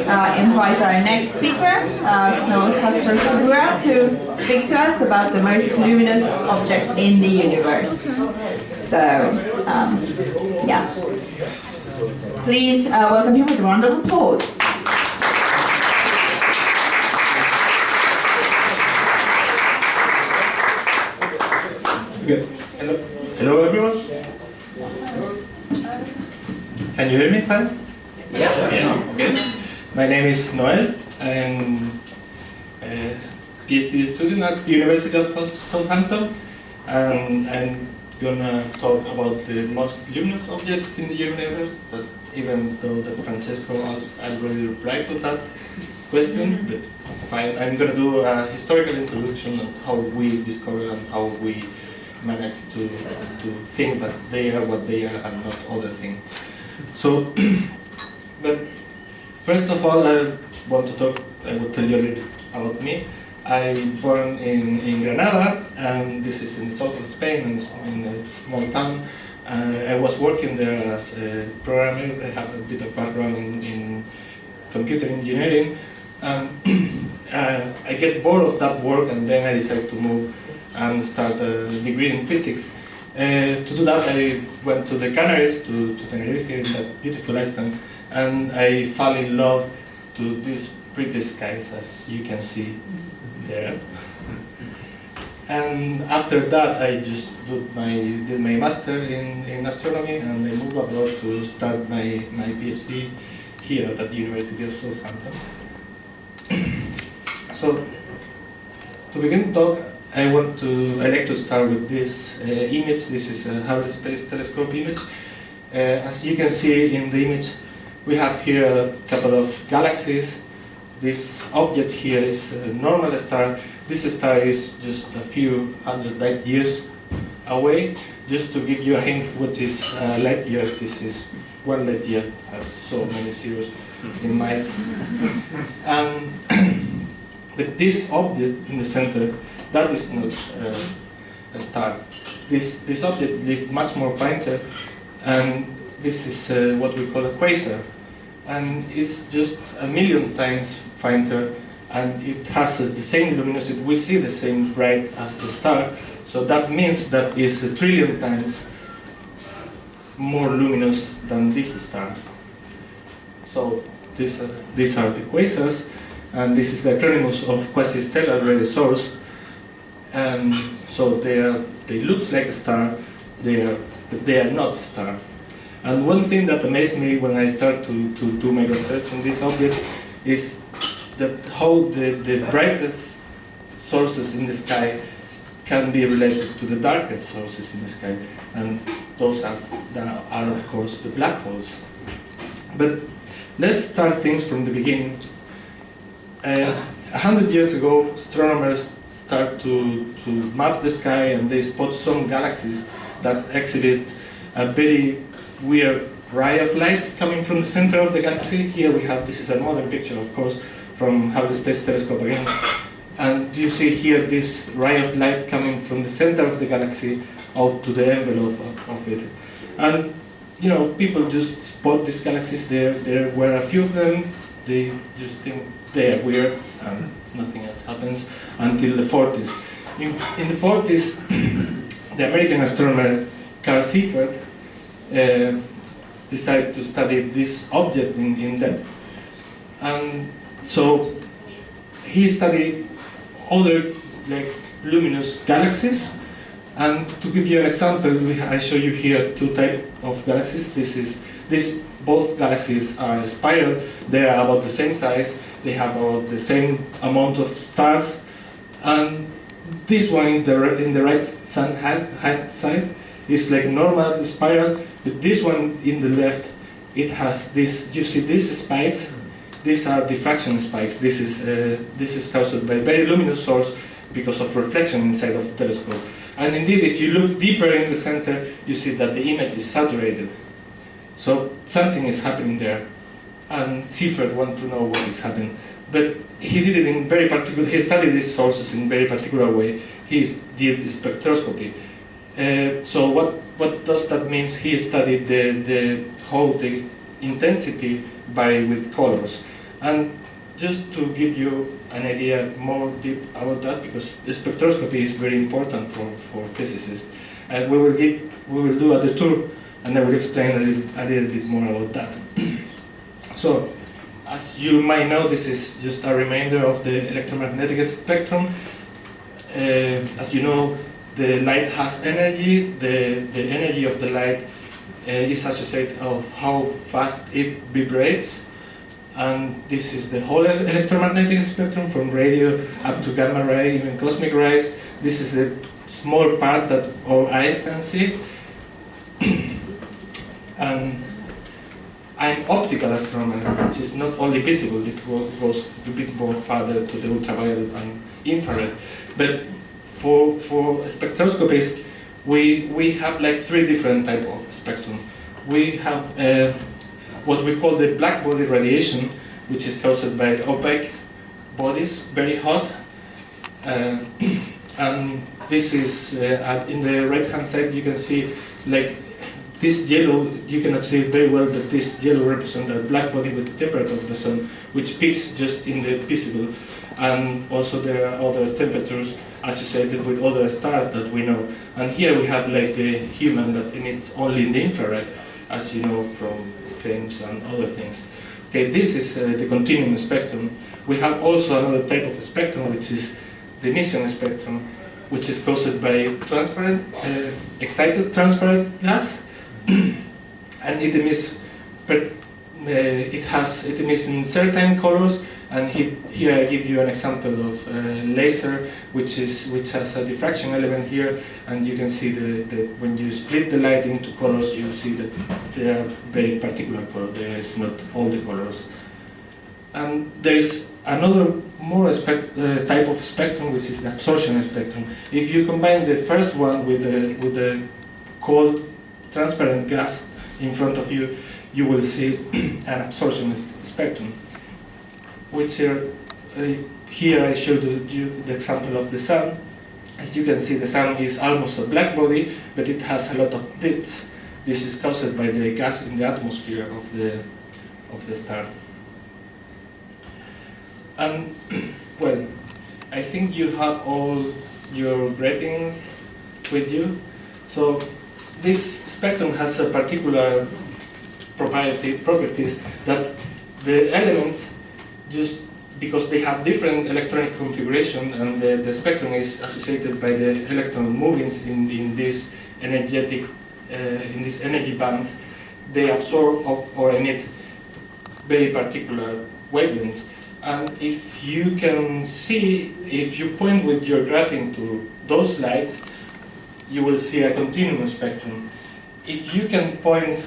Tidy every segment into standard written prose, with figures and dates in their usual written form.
invite our next speaker, Noel Segura, to speak to us about the most luminous objects in the universe. So, yeah. Please welcome him with a round of applause. Okay. Hello everyone. Can you hear me fine? Yeah. Okay. My name is Noel. I'm a PhD student at the University of Southampton, and I'm gonna talk about the most luminous objects in the universe. That even though that Francesco already replied to that question, but it's fine. I'm gonna do a historical introduction of how we discover and how we manage to think that they are what they are and not other things. So, but first of all, I want to talk. I will tell you a little bit about me. I born in Granada, and this is in the south of Spain, in a small town. I was working there as a programmer. I have a bit of background in computer engineering. I get bored of that work, and then I decided to move and start a degree in physics. To do that, I went to the Canaries, to Tenerife, in that beautiful island, and I fell in love to these pretty skies, as you can see there. And after that, I just did my master in astronomy, and I moved abroad to start my PhD here at the University of Southampton. So, to begin the talk, I like to start with this image. This is a Hubble Space Telescope image. As you can see in the image, we have here a couple of galaxies. This object here is a normal star. This star is just a few hundred light years away. Just to give you a hint what is light year, this is 1 light year, has so many zeros in miles. But this object in the center, that is not a star. This object lives much more fainter, and this is what we call a quasar. And it's just 1,000,000 times fainter, and it has the same luminosity. We see the same bright as the star, so that means that it's 1,000,000,000,000 times more luminous than this star. So these are the quasars, and this is the acronym of quasi-stellar radio source. So they look like a star, but they are not a star. And one thing that amazed me when I started to do my research on this object is that how the brightest sources in the sky can be related to the darkest sources in the sky, and those are of course the black holes. But let's start things from the beginning. 100 years ago, astronomers start to map the sky, and they spot some galaxies that exhibit a very weird ray of light coming from the center of the galaxy. Here we have, this is a modern picture, of course, from Hubble Space Telescope again. And you see here this ray of light coming from the center of the galaxy out to the envelope of it. And you know, people just spot these galaxies. There were a few of them. They just think they are weird, and nothing else happens until the 40s. In the 40s, the American astronomer Carl Seifert decided to study this object in depth. And so he studied other luminous galaxies. And to give you an example, I show you here two types of galaxies. Both galaxies are spiral. They are about the same size. They have about the same amount of stars. And this one in the right hand side is like normal spiral, but this one in the left, it has this. You see these spikes? These are diffraction spikes. This is caused by a very luminous source because of reflection inside of the telescope. And indeed, if you look deeper in the center, you see that the image is saturated. So something is happening there, and Seifert wanted to know what is happening. But he did it in very particular. He studied these sources in very particular way. He did spectroscopy. So what does that mean? He studied how the intensity vary with colors. And just to give you an idea more deep about that, because spectroscopy is very important for physicists, and we will do a detour, and I will explain a little bit more about that. So, as you might know, this is just a reminder of the electromagnetic spectrum. As you know, the light has energy. The energy of the light is associated of how fast it vibrates. And this is the whole electromagnetic spectrum, from radio up to gamma ray, even cosmic rays. This is the small part that our eyes can see. And I'm optical astronomer, which is not only visible, it goes a bit more farther to the ultraviolet and infrared. But for spectroscopists, we have like 3 different types of spectrum. We have what we call the black body radiation, which is caused by opaque bodies, very hot. And this is, in the right-hand side, you can see like this yellow, you cannot see it very well, but this yellow represents a black body with the temperature of the sun, which peaks just in the visible. And also there are other temperatures associated with other stars that we know. And here we have like the human that emits only in the infrared, as you know from films and other things. Okay, this is the continuum spectrum. We have also another type of spectrum, which is the emission spectrum, which is caused by transparent, excited transparent gas. And it emits, it emits in certain colors. And here I give you an example of laser, which has a diffraction element here, and you can see when you split the light into colors, you see that there are very particular colors. There is not all the colors. And there is another more type of spectrum, which is the absorption spectrum. If you combine the first one with the cold, transparent gas in front of you, you will see an absorption spectrum. Which are, here I showed you the example of the sun. As you can see, the sun is almost a black body, but it has a lot of pits. This is caused by the gas in the atmosphere of the star. And, well, I think you have all your ratings with you. So this spectrum has a particular properties that the elements, just because they have different electronic configuration, and the spectrum is associated by the electron movements in this energetic, in these energy bands, they absorb or emit very particular wavelengths. And if you can see, if you point with your grating to those lights, you will see a continuum spectrum. If you can point,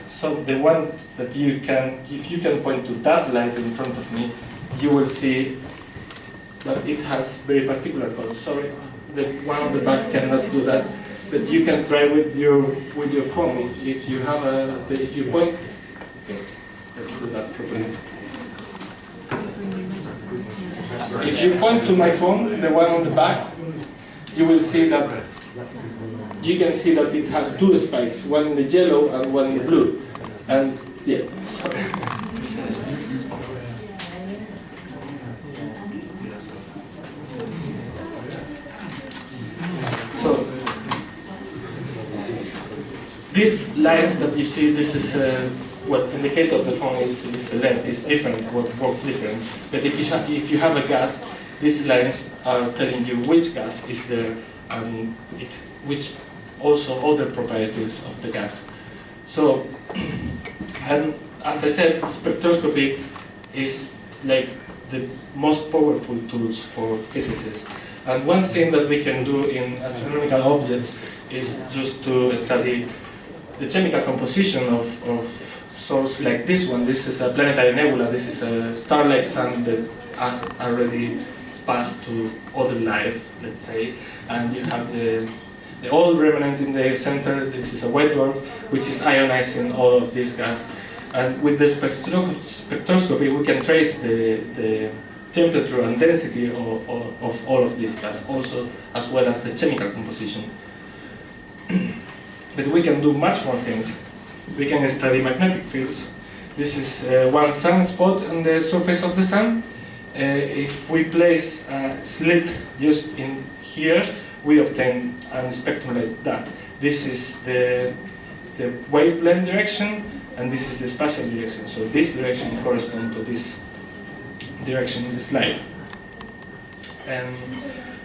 the one that you can, if you can point to that light in front of me, you will see that it has very particular colors. Sorry, the one on the back cannot do that, but you can try with your phone. If you have if you point, okay, let's do that properly. If you point to my phone, the one on the back, you will see that you can see that it has 2 spikes, one in the yellow and one in the blue. And yeah, sorry. So these lines that you see, this is what in the case of the phone is the length is different, works different. But if you have a gas, these lines are telling you which gas is there and which also other properties of the gas. So, and as I said, spectroscopy is like the most powerful tools for physicists. And one thing that we can do in astronomical objects is just to study the chemical composition of source like this one. This is a planetary nebula. This is a star-like sun that already passed to other life, let's say. And you have the old remnant in the center. This is a white dwarf, which is ionizing all of this gas. And with the spectroscopy, we can trace the temperature and density of all of this gas, also as well as the chemical composition. But we can do much more things. We can study magnetic fields. This is one sunspot on the surface of the sun. If we place a slit just in here, we obtain a spectrum like that. This is the wavelength direction, and this is the spatial direction. So this direction corresponds to this direction in the slide.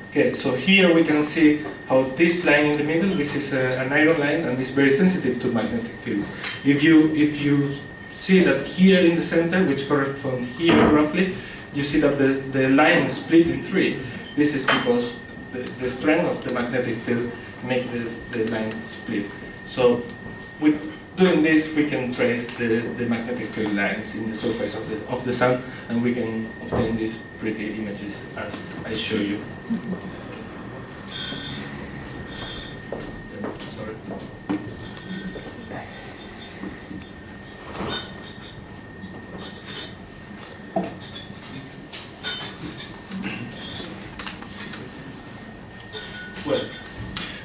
Okay, so here we can see how this line in the middle, this is an iron line, and it's very sensitive to magnetic fields. If you see that here in the center, which corresponds here roughly, you see that the line is split in three. This is because the strength of the magnetic field makes the line split. So with doing this, we can trace the magnetic field lines in the surface of the sun, and we can obtain these pretty images as I show you. Sorry. Well,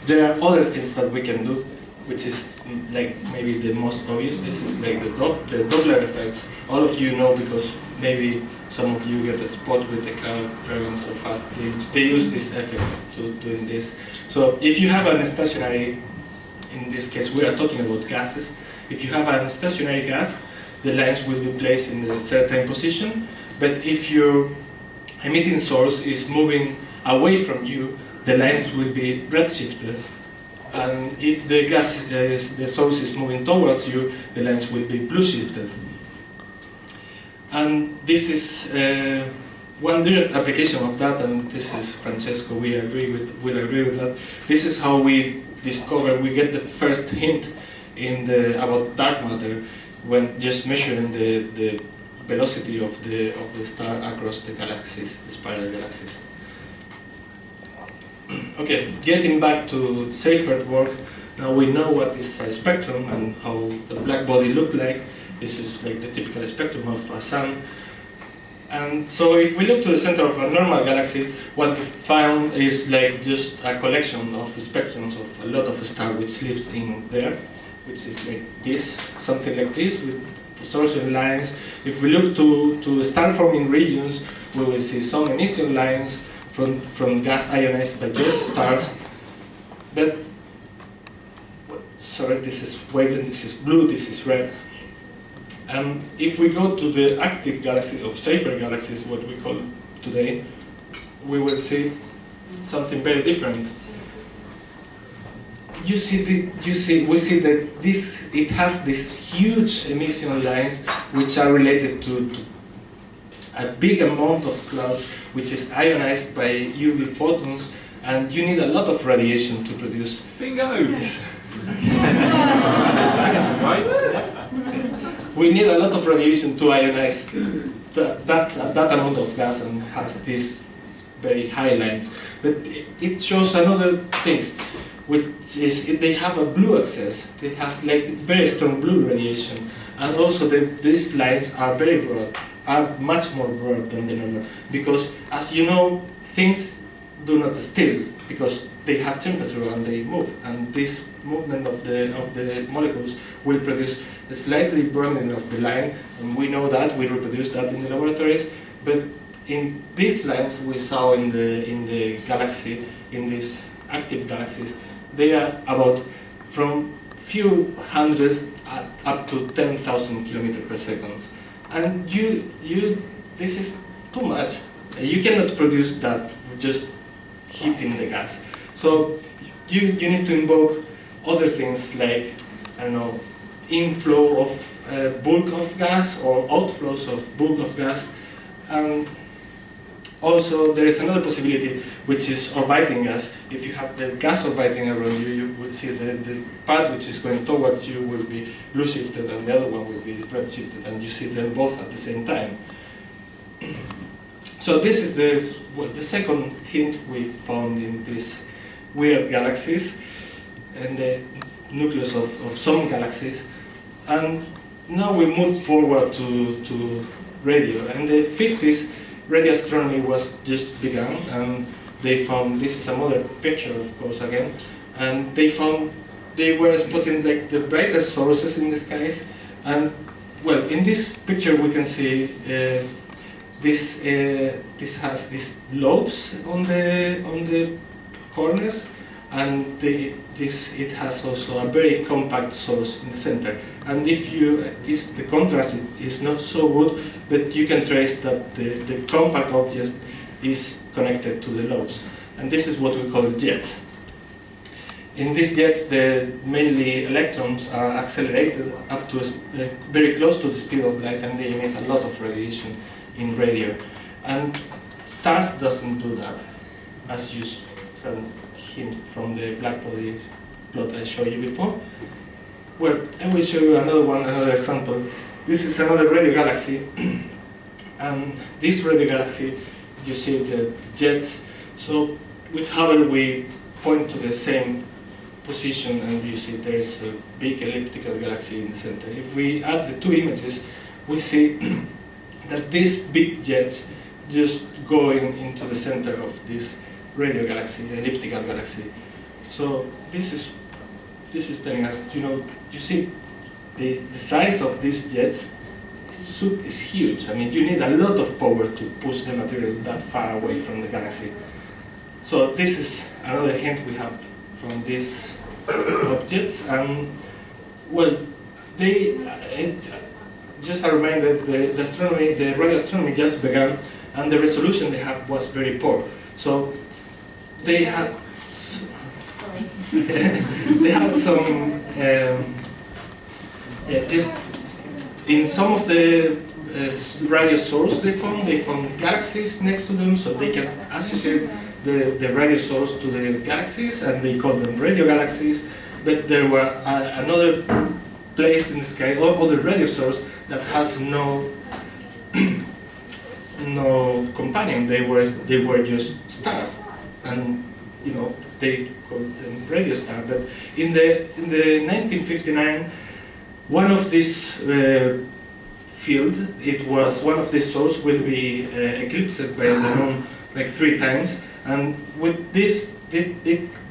there are other things that we can do, which is like maybe the most obvious. This is like the Doppler effects. All of you know, because maybe some of you get a spot with the car driving so fast. They use this effect to doing this. So if you have a stationary, in this case we are talking about gases, if you have a stationary gas, the lines will be placed in a certain position. But if your emitting source is moving away from you, the lines will be redshifted. And if the gas, the source is moving towards you, the lines will be blue shifted. And this is one direct application of that, and this is Francesco, will agree with that. This is how we get the first hint about dark matter when just measuring the velocity of the star across the galaxies, the spiral galaxies. Okay, getting back to Seyfert's work, now we know what is a spectrum and how the black body looked like. This is like the typical spectrum of a sun. And so if we look to the center of a normal galaxy, what we found is like just a collection of spectrums of a lot of stars which lives in there, which is like this, something like this, with sortation lines. If we look to star-forming regions, we will see some emission lines from gas ionized by jet stars. But, sorry, this is wavelength, this is blue, this is red. And if we go to the active galaxies, of Seyfert galaxies, what we call today, we will see something very different. We see that it has these huge emission lines which are related to a big amount of clouds which is ionized by UV photons, and you need a lot of radiation to produce. Bingo! We need a lot of radiation to ionize that amount of gas, and has these very high lines. But it shows another things, which is they have a blue excess. It has like very strong blue radiation, and also these lines are very broad, are much more broad than the normal, because as you know, things do not still because they have temperature and they move, and this movement of the molecules will produce a slightly burning of the line, and we know that, we reproduce that in the laboratories. But in these lines we saw in the galaxy, in these active galaxies, they are about from few hundreds up to 10,000 kilometers per second. And this is too much. You cannot produce that just heating the gas. So you need to invoke other things like, I don't know, inflow of bulk of gas or outflows of bulk of gas. And also there is another possibility, which is orbiting gas. If you have the gas orbiting around you, you will see the part which is going towards you will be blue shifted and the other one will be red shifted, and you see them both at the same time. So this is the second hint we found in these weird galaxies and the nucleus of some galaxies. And now we move forward to radio. In the 50s, radio astronomy was just begun, and they found, this is another picture of course again, and they found they were spotting like the brightest sources in the skies, and well, in this picture we can see this has these lobes on the corners, and it has also a very compact source in the center. And if the contrast is not so good, but you can trace that the compact object is connected to the lobes, and this is what we call jets. In these jets, mainly electrons are accelerated up to very close to the speed of light, and they emit a lot of radiation in radio. And stars doesn't do that, as you can hint from the black body plot I showed you before. Well, I will show you another example. This is another radio galaxy, and this radio galaxy, you see the jets. So with Hubble, we point to the same position, and you see there is a big elliptical galaxy in the center. If we add the two images, we see that these big jets just going into the center of this radio galaxy, the elliptical galaxy. So this is telling us, you see the size of these jets is huge. I mean, you need a lot of power to push the material that far away from the galaxy. So this is another hint we have from these objects. And well, just a reminder, the radio astronomy just began, and the resolution they had was very poor. So they had some just in some of the radio source they found galaxies next to them, so they can associate the radio source to the galaxies, and they call them radio galaxies. But there were another place in the sky, or other radio source, that has no companion. They were just stars, and they called them radio star. But in the 1959, one of these field, it was one of these sources will be eclipsed by the moon like 3 times, and with this,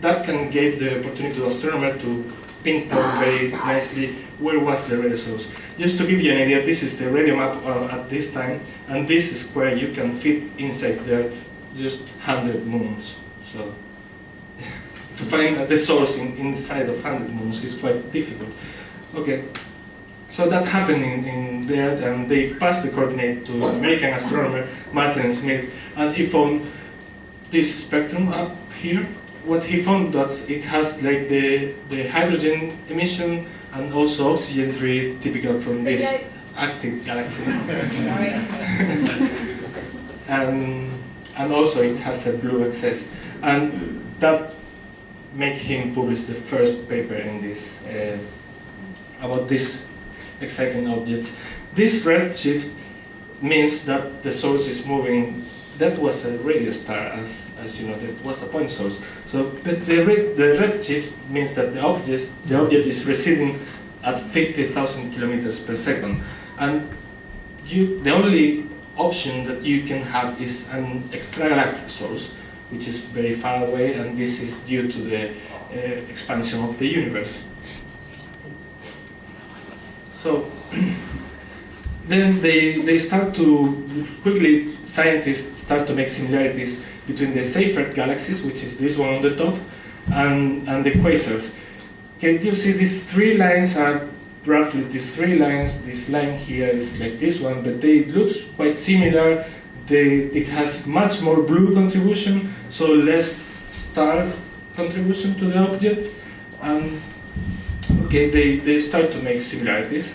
that can give the opportunity to astronomer to pinpoint very nicely where was the radio source. Just to give you an idea, this is the radio map at this time, and this square you can fit inside there just 100 moons. So to find the source inside of 100 moons is quite difficult. Okay, so that happened in there, and they passed the coordinate to American astronomer Martin Smith, and he found this spectrum up here. What he found that it has like the hydrogen emission and also oxygen free, typical from this active galaxy. and also it has a blue excess, and that make him publish the first paper in this about this exciting objects. This redshift means that the source is moving. That was a radio star, as you know, that was a point source. So, but the redshift means that the object is receding at 50,000 kilometers per second, and the only option that you can have is an extragalactic source, which is very far away, and this is due to the expansion of the universe. So then they start to quickly, scientists start to make similarities between the Seyfert galaxies, which is this one on the top, and the quasars. Can you see these 3 lines are roughly these 3 lines? This line here is like this one, but it looks quite similar. It has much more blue contribution, so less star contribution to the object. And okay, they start to make similarities.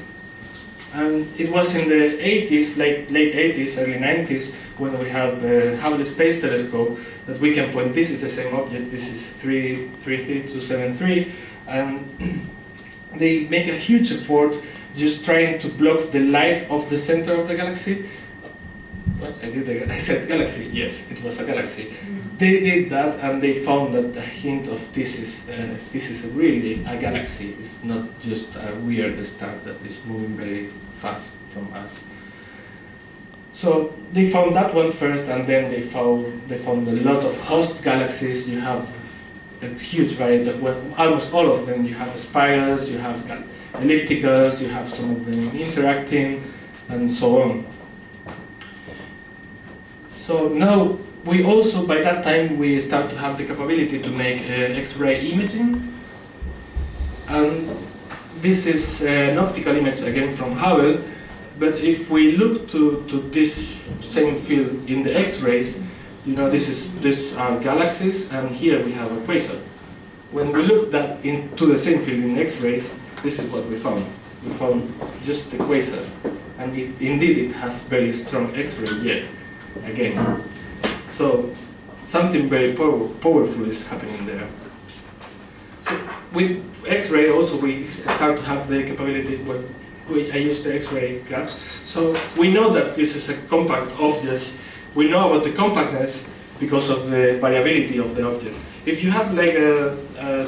And it was in the 80s, late 80s, early 90s, when we have the Hubble Space Telescope, that we can point, this is the same object, this is 33273, and they make a huge effort just trying to block the light of the center of the galaxy. What? I said galaxy, yes, it was a galaxy. They did that, and they found that the hint of this is really a galaxy. It's not just a weird star that is moving very fast from us. So they found that one first, and then they found a lot of host galaxies. You have a huge variety of, well, almost all of them. You have spirals, you have ellipticals, you have some of them interacting, and so on. So now we also, by that time, we start to have the capability to make X-ray imaging. And this is an optical image again from Hubble, but if we look to this same field in the X-rays, you know, these are galaxies, and here we have a quasar. When we look that into the same field in X-rays, this is what we found. We found just the quasar, and indeed it has very strong X-ray jet again. So something very powerful is happening there. So with X-ray also we start to have the capability. I use the X-ray graph. So we know that this is a compact object. We know about the compactness because of the variability of the object. If you have like a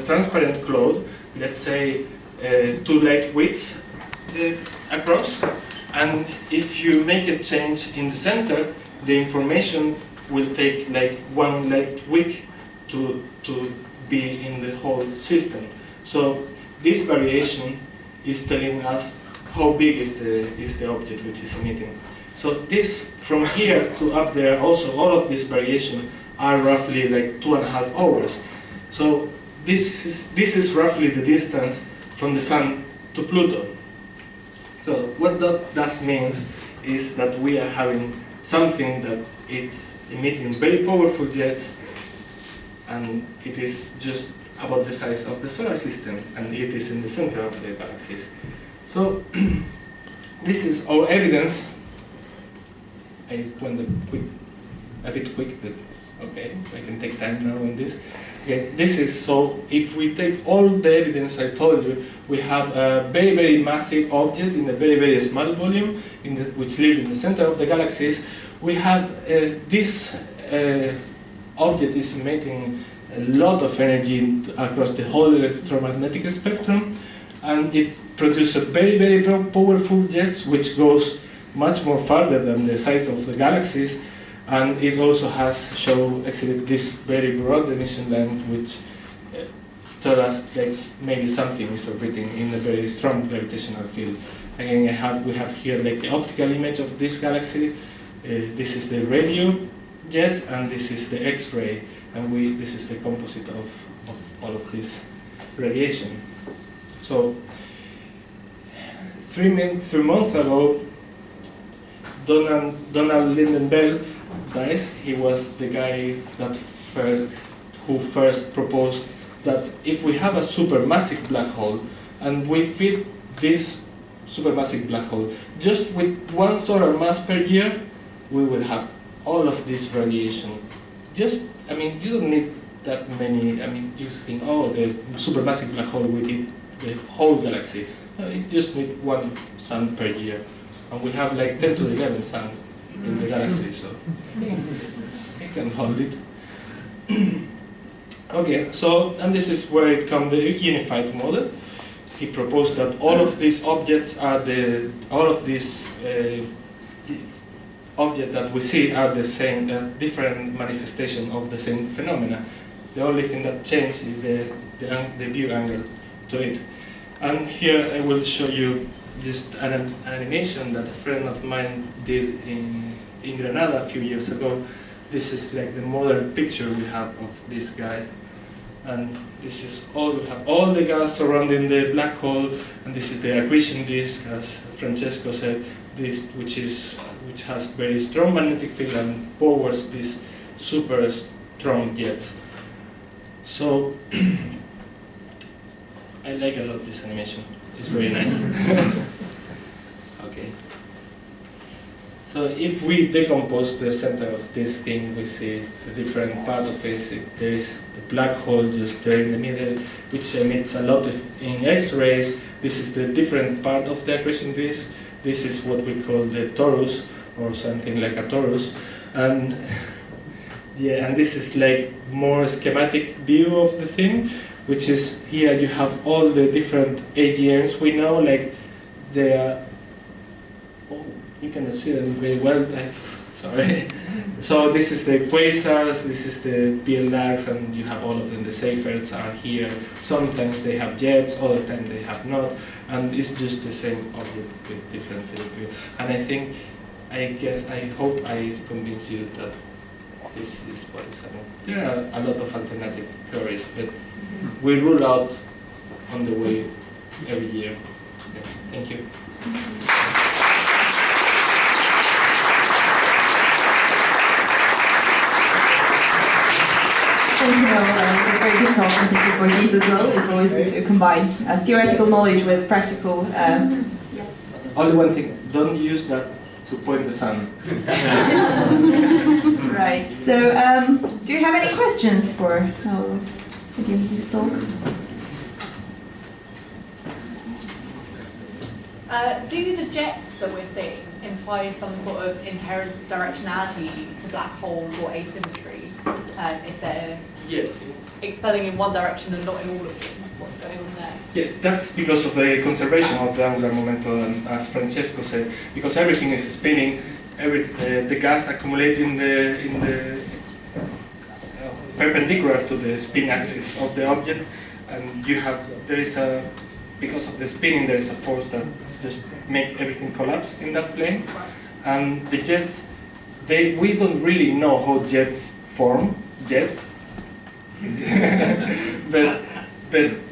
transparent cloud, let's say 2 light widths across, and if you make a change in the center, the information will take like 1 light week to be in the whole system. So this variation is telling us how big is the object which is emitting. So this, from here to up there, also all of this variation are roughly like 2.5 hours. So this is roughly the distance from the Sun to Pluto. So what that means is that we are having something that it's emitting very powerful jets, and it is just about the size of the solar system, and it is in the center of the galaxies. So this is our evidence. I went a bit quick, but okay, I can take time now on this. Okay, this is, so if we take all the evidence I told you, we have a very, very massive object in a very, very small volume, which lives in the center of the galaxies. We have this object is emitting a lot of energy across the whole electromagnetic spectrum, and it produces very, very powerful jets, which goes much more farther than the size of the galaxies, and it also has exhibit this very broad emission length, which tell us that maybe something is orbiting in a very strong gravitational field. Again, we have here like the optical image of this galaxy. This is the radio jet, and this is the X-ray, and this is the composite of all of this radiation. So 3 months ago, Donald Lindenbell dies. He was the guy who first proposed that if we have a supermassive black hole and we feed this supermassive black hole just with 1 solar mass per year, we will have all of this radiation. I mean, you don't need that many. I mean, you think, oh, the supermassive black hole will eat the whole galaxy. No, you just need 1 sun per year, and we have like 10 to the 11 suns in the galaxy, so it can hold it. Okay, so, and this is where it comes the unified model. He proposed that all of these objects are objects that we see are the same, different manifestation of the same phenomena. The only thing that changes is the view angle to it. And here I will show you just an animation that a friend of mine did in Granada a few years ago. This is like the modern picture we have of this guy. And this is we have all the gas surrounding the black hole, and this is the accretion disk, as Francesco said, which has very strong magnetic field and powers these super strong jets. So I like a lot this animation. It's very nice. Okay. So if we decompose the center of this thing, we see the different part of it. There is a black hole just there in the middle, which emits a lot in X-rays. This is the different part of the accretion disk. This is what we call the torus, or something like a torus. And yeah, and this is like more schematic view of the thing, which is here you have all the different AGNs we know, like you cannot see them very well, sorry. So this is the quasars, this is the PLAX, and you have all of them. The Seyferts are here. Sometimes they have jets, other times they have not. and it's just the same object with different field of view. And I hope I convince you that this is what is happening. There are a lot of alternative theories, but we rule out on the way every year. Yeah. Thank you. Thank you, Noel. It's a very good talk, and thank you for these as well. It's always good to combine theoretical knowledge with practical. Only one thing: don't use that to point the sun. Right. So, do you have any questions for Noel to give this talk? Do the jets that we're seeing imply some sort of inherent directionality to black holes or asymmetry if they're expelling in one direction and not in all of them? What's going on there? Yeah, that's because of the conservation of the angular momentum, and as Francesco said, because everything is spinning, the gas accumulates in the perpendicular to the spin axis of the object, and because of the spinning, there is a force that just make everything collapse in that plane. And the jets, we don't really know how jets form, but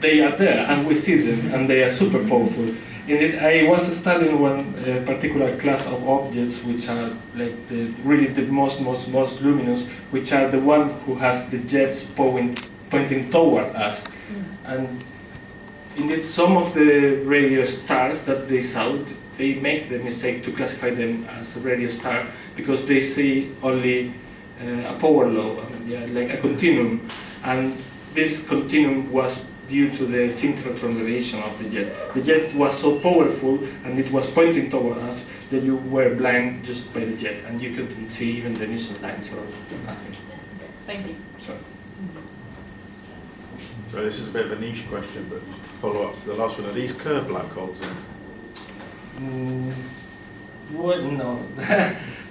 they are there, and we see them, and they are super powerful. Indeed, I was studying one particular class of objects, which are like really the most luminous, which are the one who has the jets pointing toward us. And indeed, some of the radio stars that they saw, they make the mistake to classify them as a radio star because they see only a power law, like a continuum, and this continuum was due to the synchrotron radiation of the jet. The jet was so powerful and it was pointing toward us that you were blind just by the jet, and you couldn't see even the emission lines or nothing. Thank you. So this is a bit of a niche question, but follow up to the last one. Are these curved black holes? Well, no.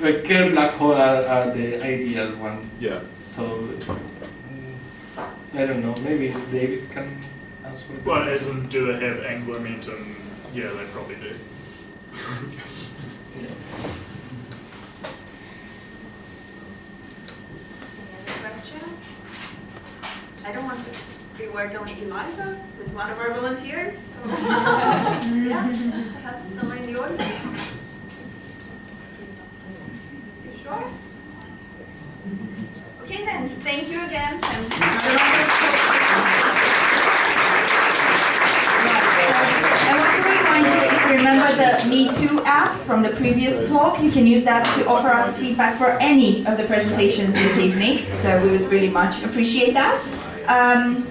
The curved black holes are the ideal one. Yeah. So, I don't know, maybe David can answer. Well, as in, do they have angular momentum? Yeah, they probably do. Yeah. Any other questions? I don't want to be word only Eliza, who's one of our volunteers. So, yeah, perhaps someone in the audience. You sure? Okay then, thank you again. I want to remind you that if you remember the Me Too app from the previous talk, you can use that to offer us feedback for any of the presentations this evening. So we would really much appreciate that.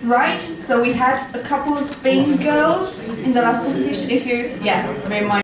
Right, so we had a couple of bingos in the last presentation. If you, remind